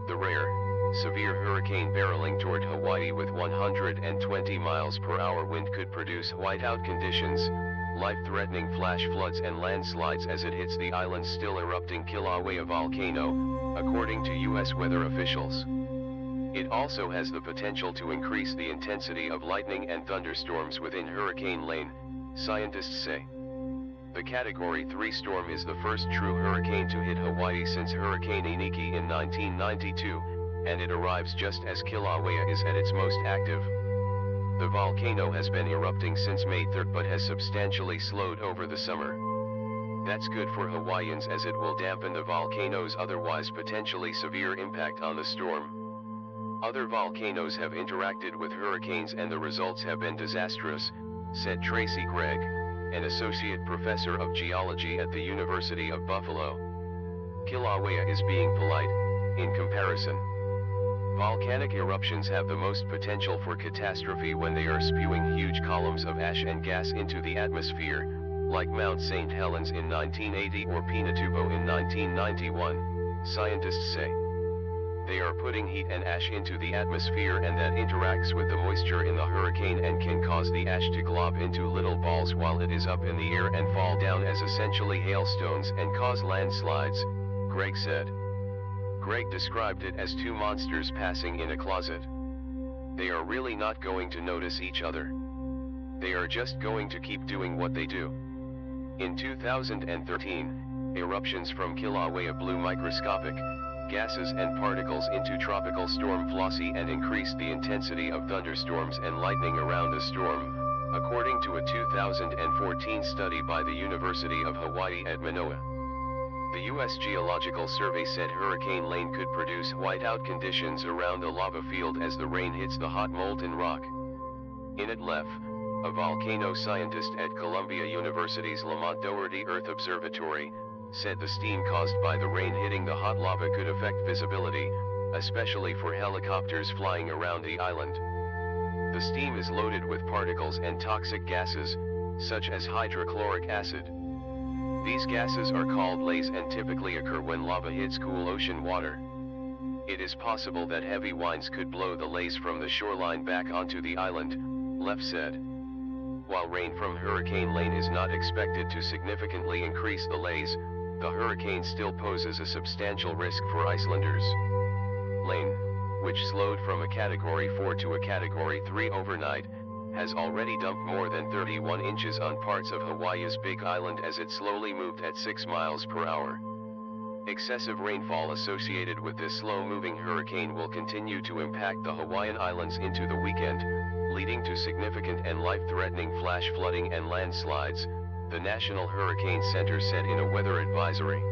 The rare, severe hurricane barreling toward Hawaii with 120 miles per hour wind could produce whiteout conditions, life-threatening flash floods and landslides as it hits the island's still-erupting Kilauea volcano, according to U.S. weather officials. It also has the potential to increase the intensity of lightning and thunderstorms within hurricane lane, scientists say. The Category 3 storm is the first true hurricane to hit Hawaii since Hurricane Iniki in 1992, and it arrives just as Kilauea is at its most active. The volcano has been erupting since May 3rd but has substantially slowed over the summer. That's good for Hawaiians as it will dampen the volcano's otherwise potentially severe impact on the storm. Other volcanoes have interacted with hurricanes and the results have been disastrous, said Tracy Gregg, an associate professor of geology at the University of Buffalo. Kilauea is being polite, in comparison. Volcanic eruptions have the most potential for catastrophe when they are spewing huge columns of ash and gas into the atmosphere, like Mount St. Helens in 1980 or Pinatubo in 1991, scientists say. They are putting heat and ash into the atmosphere and that interacts with the moisture in the hurricane and can cause the ash to glob into little balls while it is up in the air and fall down as essentially hailstones and cause landslides, Greg said. Greg described it as two monsters passing in a closet. They are really not going to notice each other. They are just going to keep doing what they do. In 2013, eruptions from Kilauea blew microscopic gases and particles into Tropical Storm Flossie and increased the intensity of thunderstorms and lightning around the storm, according to a 2014 study by the University of Hawaii at Manoa. The U.S. Geological Survey said Hurricane Lane could produce whiteout conditions around a lava field as the rain hits the hot molten rock. Inat Leff, a volcano scientist at Columbia University's Lamont Doherty Earth Observatory, said the steam caused by the rain hitting the hot lava could affect visibility, especially for helicopters flying around the island. The steam is loaded with particles and toxic gases, such as hydrochloric acid. These gases are called lays and typically occur when lava hits cool ocean water. It is possible that heavy winds could blow the lays from the shoreline back onto the island, Leff said. While rain from Hurricane Lane is not expected to significantly increase the lays, the hurricane still poses a substantial risk for Icelanders. Lane, which slowed from a Category 4 to a Category 3 overnight, has already dumped more than 31 inches on parts of Hawaii's Big Island as it slowly moved at 6 miles per hour. Excessive rainfall associated with this slow-moving hurricane will continue to impact the Hawaiian Islands into the weekend, leading to significant and life-threatening flash flooding and landslides, the National Hurricane Center said in a weather advisory.